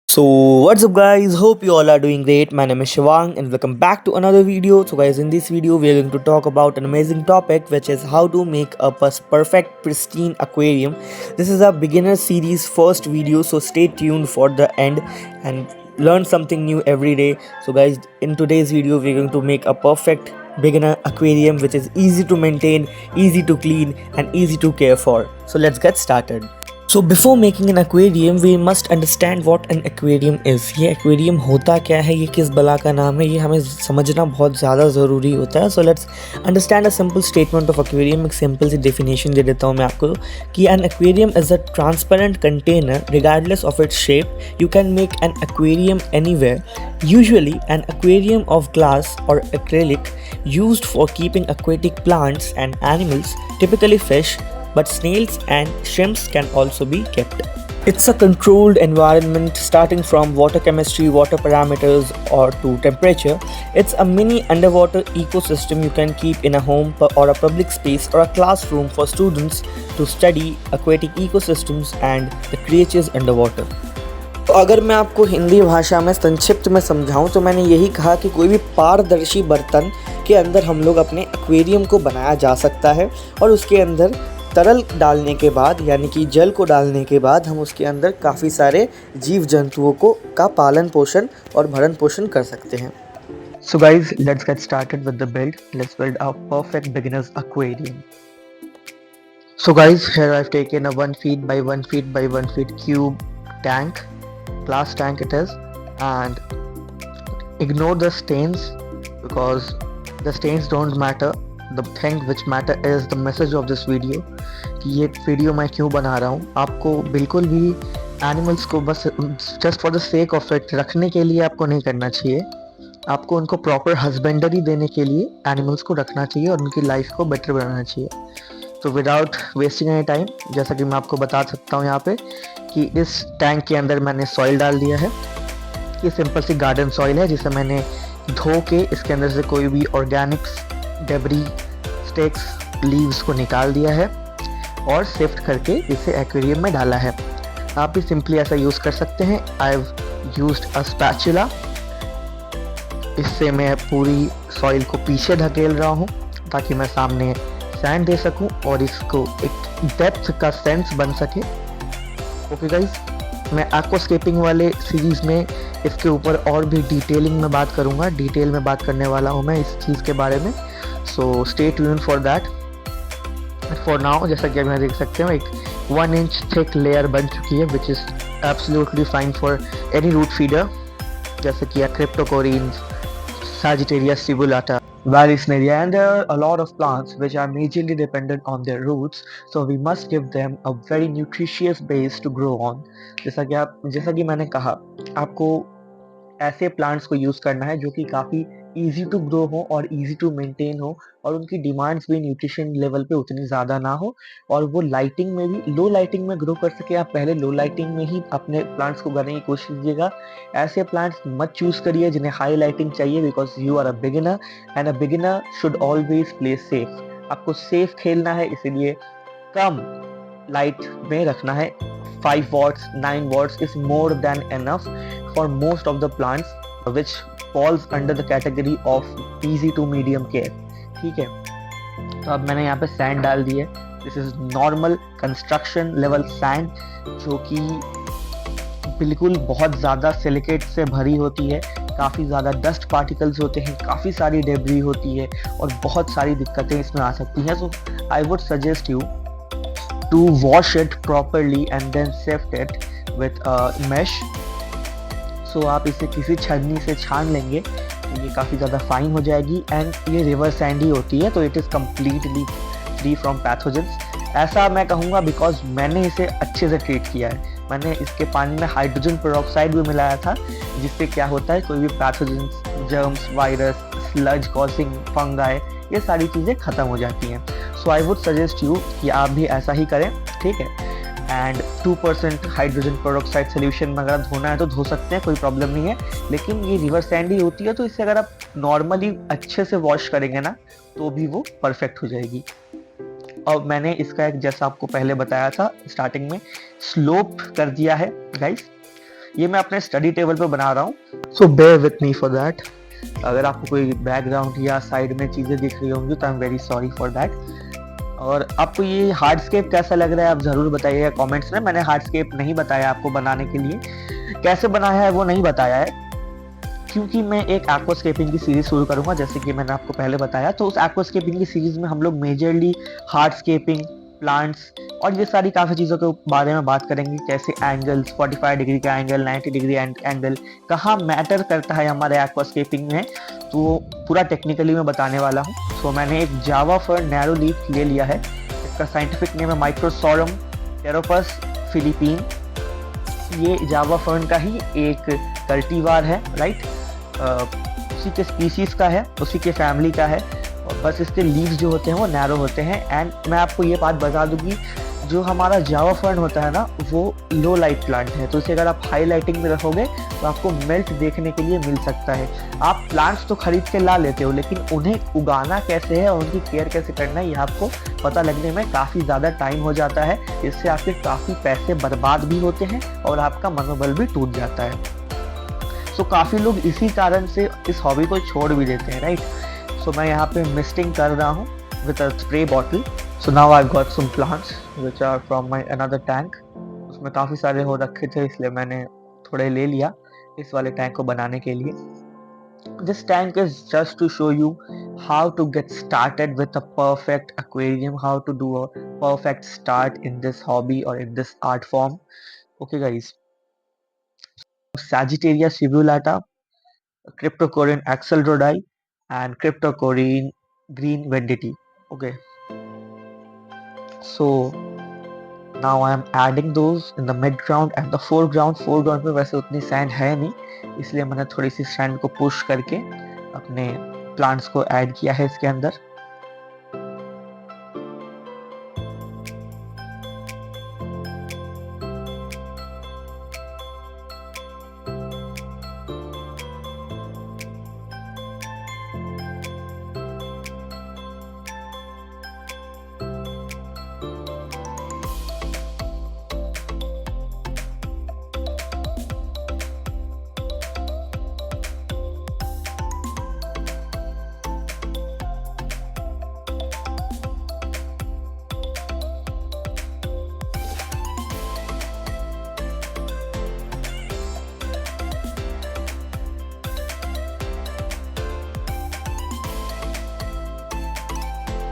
So what's up guys, hope you all are doing great. My name is Shivang and welcome back to another video. So guys, in this video we are going to talk about an amazing topic, which is how to make a perfect pristine aquarium. This is a beginner series first video, so stay tuned for the end and learn something new every day. So guys, in today's video we are going to make a perfect beginner aquarium which is easy to maintain, easy to clean and easy to care for. So let's get started. So before making an aquarium, we must understand what an aquarium is. ये aquarium होता क्या है, ये किस बला का नाम है, ये हमें समझना बहुत ज़्यादा ज़रूरी होता है. So let's understand a simple statement of aquarium. एक simple सी definition दे देता हूँ मैं आपको कि an aquarium is a transparent container regardless of its shape. You can make an aquarium anywhere. Usually an aquarium of glass or acrylic used for keeping aquatic plants and animals, typically fish, but snails and shrimps can also be kept. It's a controlled environment starting from water chemistry, water parameters or to temperature. It's a mini underwater ecosystem you can keep in a home or a public space or a classroom for students to study aquatic ecosystems and the creatures underwater. तो अगर मैं आपको हिंदी भाषा में संक्षिप्त में समझाऊं तो मैंने यही कहा कि कोई भी पारदर्शी बर्तन के अंदर हम लोग अपने एक्वेरियम को बनाया जा सकता है और उसके अंदर तरल डालने के बाद यानी कि जल को डालने के बाद हम उसके अंदर काफ़ी सारे जीव जंतुओं को का पालन पोषण और भरण पोषण कर सकते हैं. So guys, let's get started with the build. Let's build our perfect beginner's aquarium. So guys, here I've taken a 1 feet by 1 feet by 1 feet cube tank, glass tank it is, and ignore the stains because the stains don't matter. The thing which matter is the message of this video कि ये video मैं क्यों बना रहा हूँ. आपको बिल्कुल भी एनिमल्स को बस just for the sake of it रखने के लिए आपको नहीं करना चाहिए. आपको उनको प्रॉपर हस्बेंडरी देने के लिए एनिमल्स को रखना चाहिए और उनकी लाइफ को बेटर बनाना चाहिए. तो विदाउट वेस्टिंग एनी टाइम, जैसा कि मैं आपको बता सकता हूँ यहाँ पे कि इस टैंक के अंदर मैंने सॉइल डाल दिया है. ये सिंपल सी गार्डन सॉइल है जिसे मैंने धो के इसके अंदर से कोई भी ऑर्गेनिक्स डेब्री स्टेक्स लीव्स को निकाल दिया है और सिफ्ट करके इसे एक्वेरियम में डाला है. आप भी सिंपली ऐसा यूज़ कर सकते हैं. I have used a spatula. इससे मैं पूरी सॉइल को पीछे धकेल रहा हूँ ताकि मैं सामने सैंड दे सकूँ और इसको एक डेप्थ का सेंस बन सके. ओके गाइज, मैं एक्वास्केपिंग वाले सीरीज़ में इसके ऊपर और भी डिटेलिंग में बात करूँगा. डिटेल में बात करने वाला हूँ मैं इस चीज़ के बारे में. So stay tuned for that. For now, जैसा कि आप देख सकते हो, एक 1 इंच थिक लेयर बन चुकी है which is absolutely fine for any root feeder जैसे कि क्रिप्टोकोरीन्स, Sagittarius subulata, Vallisneria, and there are a lot of plants which are majorly dependent on their roots, so we must give them a very nutritious base to grow on. जैसा कि मैंने कहा, आपको ऐसे plants को use करना है जो कि काफ़ी ईजी टू ग्रो हो और ईजी टू मेंटेन हो और उनकी डिमांड्स भी न्यूट्रिशन लेवल पे उतनी ज़्यादा ना हो और वो लाइटिंग में भी लो लाइटिंग में ग्रो कर सके. आप पहले लो लाइटिंग में ही अपने प्लांट्स को उगाने की कोशिश कीजिएगा. ऐसे प्लांट्स मत चूज़ करिए जिन्हें हाई लाइटिंग चाहिए because you are a beginner and a beginner should always play safe. आपको सेफ खेलना है, इसीलिए कम लाइट में रखना है. 5 watts, 9 watts is more than enough for most of the plants which falls under the category of easy to medium care. ठीक है, तो अब मैंने यहाँ पे सैंड डाल दी है. This is normal construction level sand जो कि बिल्कुल बहुत ज़्यादा सिलिकेट से भरी होती है. काफ़ी ज़्यादा डस्ट पार्टिकल्स होते हैं, काफ़ी सारी डेब्री होती है और बहुत सारी दिक्कतें इसमें आ सकती हैं. So I would suggest you to wash it properly and then sift it with a mesh. So आप इसे किसी छन्नी से छान लेंगे तो ये काफ़ी ज़्यादा फाइन हो जाएगी. एंड ये रिवर सैंडी होती है तो it is completely free from pathogens. ऐसा मैं कहूँगा बिकॉज मैंने इसे अच्छे से ट्रीट किया है. मैंने इसके पानी में हाइड्रोजन पेरोक्साइड भी मिलाया था जिससे क्या होता है कोई भी pathogens, germs, virus, sludge causing fungi, ये सारी चीज़ें ख़त्म हो जाती हैं. So I would suggest you कि आप भी ऐसा ही करें. ठीक है, एंड 2% हाइड्रोजन पेरोक्साइड सोल्यूशन में अगर धोना है तो धो सकते हैं, कोई प्रॉब्लम नहीं है. लेकिन ये रिवर सैंडी होती है तो इससे अगर आप नॉर्मली अच्छे से वॉश करेंगे ना तो भी वो परफेक्ट हो जाएगी. और मैंने इसका एक, जैसा आपको पहले बताया था स्टार्टिंग में, स्लोप कर दिया है गाइस. ये मैं अपने स्टडी टेबल पे बना रहा हूँ, so bear with me for that. अगर आपको कोई बैकग्राउंड या साइड में चीज़ें दिख रही होंगी तो I am very sorry for that. और आपको ये हार्डस्केप कैसा लग रहा है आप ज़रूर बताइएगा कमेंट्स में। मैंने हार्डस्केप नहीं बताया आपको बनाने के लिए, कैसे बनाया है वो नहीं बताया है, क्योंकि मैं एक एक्वास्केपिंग की सीरीज शुरू करूंगा जैसे कि मैंने आपको पहले बताया। तो उस एक्वास्केपिंग की सीरीज में हम लोग मेजरली हार्डस्केपिंग, प्लांट्स और ये सारी काफ़ी चीज़ों के बारे में बात करेंगे, कैसे एंगल्स, 45 डिग्री का एंगल, 90 डिग्री एंगल कहाँ मैटर करता है हमारे एक्वास्केपिंग में, तो पूरा टेक्निकली मैं बताने वाला हूँ। सो मैंने एक जावा फर्न नैरो लीफ ले लिया है, इसका साइंटिफिक नेम है माइक्रोसोरम टेरोपस फिलीपीन। ये जावा फर्न का ही एक कल्टीवार है, राइट, उसी के स्पीसीज का है, उसी के फैमिली का है, और बस इसके लीव्स जो होते हैं वो नैरो होते हैं। एंड मैं आपको ये बात बता दूं कि जो हमारा जावा फर्न होता है ना वो लो लाइट प्लांट है, तो इसे अगर आप हाई लाइटिंग में रखोगे तो आपको मेल्ट देखने के लिए मिल सकता है। आप प्लांट्स तो खरीद के ला लेते हो, लेकिन उन्हें उगाना कैसे है और उनकी केयर कैसे करना है ये आपको पता लगने में काफ़ी ज़्यादा टाइम हो जाता है। इससे आपके काफ़ी पैसे बर्बाद भी होते हैं और आपका मनोबल भी टूट जाता है। सो काफ़ी लोग इसी कारण से इस हॉबी को छोड़ भी देते हैं, राइट। सो मैं यहाँ पे मिस्टिंग कर रहा हूँ with a spray bottle. So now I got some plants which are from my another tank. उसमें काफ़ी सारे हो रखे थे इसलिए मैंने थोड़े ले लिया इस वाले टैंक को बनाने के लिए। This tank is just to show you how to get started with a perfect aquarium, how to do a perfect start in this hobby or in this art form. Okay guys, Sagittaria cibulata, Cryptocorin axelrodi and Cryptocorin green venditi. Okay, so now I am adding those in the mid ground and the foreground में वैसे उतनी sand है नहीं, इसलिए मैंने थोड़ी सी sand को push करके अपने प्लांट्स को ऐड किया है इसके अंदर।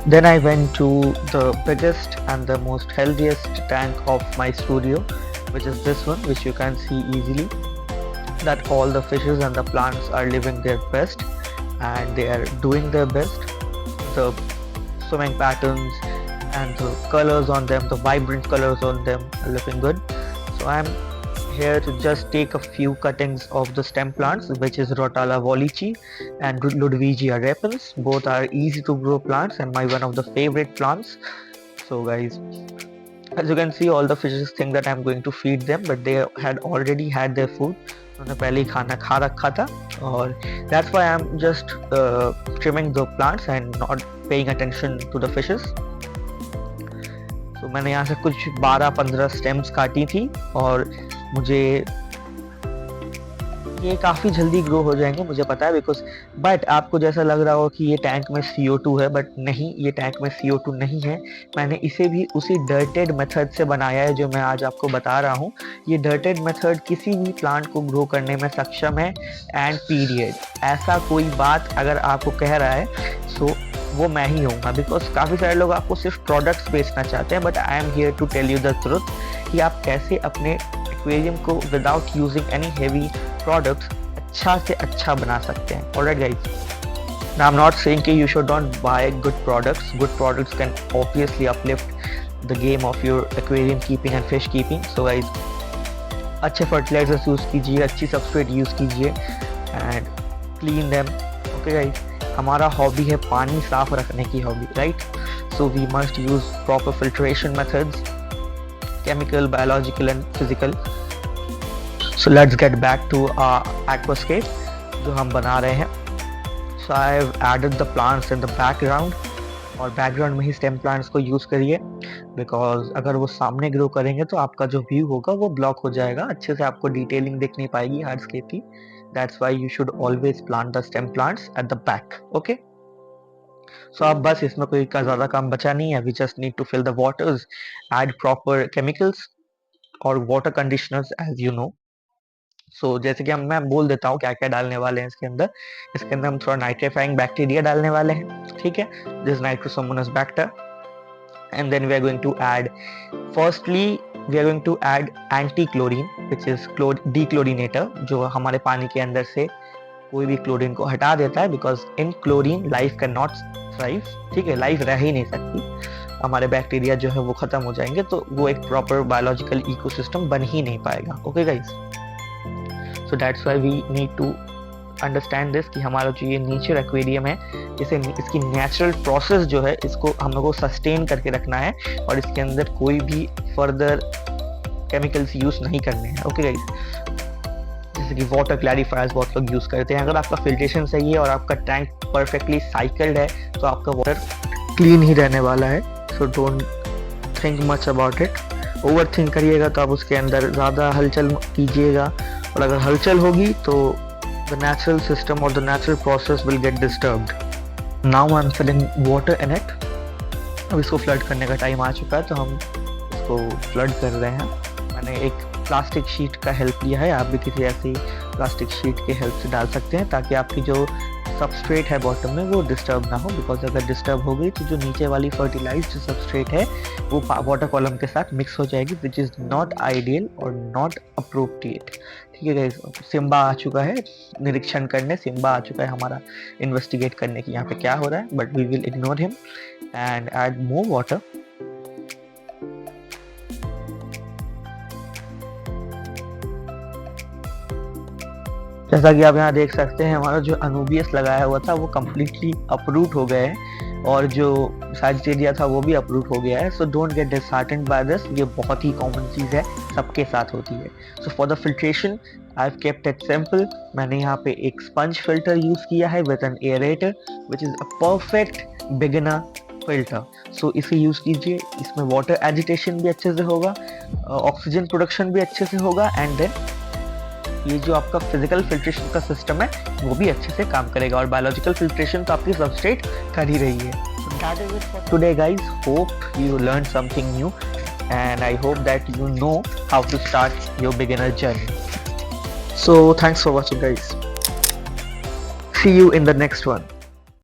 Then I went to the biggest and the most healthiest tank of my studio, which is this one, which you can see easily that all the fishes and the plants are living their best and they are doing their best. The swimming patterns and the colors on them, the vibrant colors on them are looking good. So I'm here to just take a few cuttings of the stem plants, which is Rotala wallichi and Ludwigia repens. Both are easy to grow plants and my one of the favorite plants. So guys, as you can see, all the fishes think that I'm going to feed them, but they had already had their food. उन्होंने पहले ही खाना खा रखा था और that's why I'm just trimming the plants and not paying attention to the fishes. तो मैंने यहाँ से कुछ 12-15 स्टेम्स काटी थी और मुझे ये काफ़ी जल्दी ग्रो हो जाएंगे मुझे पता है, बिकॉज बट आपको जैसा लग रहा हो कि ये टैंक में CO2 है, बट नहीं, ये टैंक में CO2 नहीं है। मैंने इसे भी उसी डर्टेड मेथड से बनाया है जो मैं आज आपको बता रहा हूँ। ये डर्टेड मेथड किसी भी प्लांट को ग्रो करने में सक्षम है एंड पीरियड। ऐसा कोई बात अगर आपको कह रहा है सो वो मैं ही होऊंगा, बिकॉज काफ़ी सारे लोग आपको सिर्फ प्रोडक्ट्स बेचना चाहते हैं, but I am here to tell you the truth कि आप कैसे अपने एक्वेरियम को without using any heavy products अच्छा से अच्छा बना सकते हैं। Alright guys, now I am not saying कि you should not buy good products. Good products can obviously uplift the game of your aquarium keeping and fish keeping. So guys, अच्छे fertilisers use कीजिए, अच्छी substrate use कीजिए and clean them. Okay guys, हमारा hobby है पानी साफ रखने की hobby, right. So we must use proper filtration methods, chemical, biological and physical. So let's get back to aquascape जो हम बना रहे हैं। So I have added the plants in the background और बैकग्राउंड में ही स्टेम प्लांट्स को use करिए। बिकॉज अगर वो सामने ग्रो करेंगे तो आपका जो व्यू होगा वो ब्लॉक हो जाएगा, अच्छे से आपको डिटेलिंग दिख नहीं पाएगी हार्डस्केप की। That's why you should always plant the stem plants at the back. Okay, so अब बस इसमें कोई का ज़्यादा काम बचा नहीं है। We just need to fill the waters, add proper chemicals और water conditioners as you know. So जैसे कि मैं बोल देता हूँ क्या क्या डालने वाले हैं इसके अंदर। इसके अंदर हम थोड़ा नाइट्रीफाइंग बैक्टीरिया डालने वाले हैं, ठीक है, this nitrosomonas bacter. And then we are going to add, firstly we are going to add anti chlorine which is dechlorinator, जो हमारे पानी के अंदर से कोई भी क्लोरीन को हटा देता है, because in chlorine life can not thrive. ठीक है, लाइफ रह ही नहीं सकती, हमारे बैक्टीरिया जो है वो खत्म हो जाएंगे, तो वो एक प्रॉपर बायोलॉजिकल इकोसिस्टम बन ही नहीं पाएगा। Okay guys, so that's why we need to understand this कि हमारा जो ये नेचर एक्वेरियम है, इसे इसकी नेचुरल प्रोसेस जो है इसको हम लोग को सस्टेन करके रखना है और इसके अंदर कोई भी फर्दर केमिकल्स यूज नहीं करने हैं। ओके गाइस, जैसे कि वाटर क्लैरिफायर्स बहुत लोग यूज करते हैं। अगर आपका फिल्ट्रेशन सही है और आपका टैंक परफेक्टली साइकिल्ड है तो आपका वाटर क्लीन ही रहने वाला है। So don't think much about it. Over think करिएगा तो आप उसके अंदर ज़्यादा हलचल कीजिएगा, और अगर हलचल होगी तो the natural system or the natural process will get disturbed. Now I'm filling water in it. अब इसको फ्लड करने का टाइम आ चुका है, तो हम इसको फ्लड कर रहे हैं। मैंने एक प्लास्टिक शीट का हेल्प लिया है, आप भी किसी ऐसी प्लास्टिक शीट के हेल्प से डाल सकते हैं, ताकि आपकी जो सबस्ट्रेट है बॉटम में वो डिस्टर्ब ना हो। बिकॉज अगर डिस्टर्ब हो गई तो जो नीचे वाली फर्टिलाइज्ड सबस्ट्रेट है वो वाटर कॉलम के साथ मिक्स हो जाएगी, विच इज़ नॉट आइडियल और नॉट अप्रोप्रिएट। ठीक है गाइस, सिम्बा आ चुका है निरीक्षण करने, सिम्बा आ चुका है हमारा इन्वेस्टिगेट करने की यहाँ पे क्या हो रहा है, but we will ignore him and add more water. जैसा कि आप यहाँ देख सकते हैं, हमारा जो अनुबियस लगाया हुआ था वो कम्प्लीटली अपरूट हो गए हैं, और जो साजिटेरिया था वो भी अपरूट हो गया है। So don't get disheartened by this, ये बहुत ही कॉमन चीज़ है, सबके साथ होती है। So for the filtration I have kept it simple. मैंने यहाँ पे एक स्पंज फिल्टर यूज़ किया है with an aerator which is a perfect beginner filter. So इसे यूज़ कीजिए, इसमें वाटर एजिटेशन भी अच्छे से होगा, ऑक्सीजन प्रोडक्शन भी अच्छे से होगा, एंड देन ये जो आपका फिजिकल फिल्ट्रेशन का सिस्टम है वो भी अच्छे से काम करेगा, और बायोलॉजिकल फिल्ट्रेशन तो आपकी सबस्ट्रेट कर ही रही है। That is it for today guys, hope you learn something new and I hope that you know how to start your beginner journey. So thanks for watching guys, see you in the next one.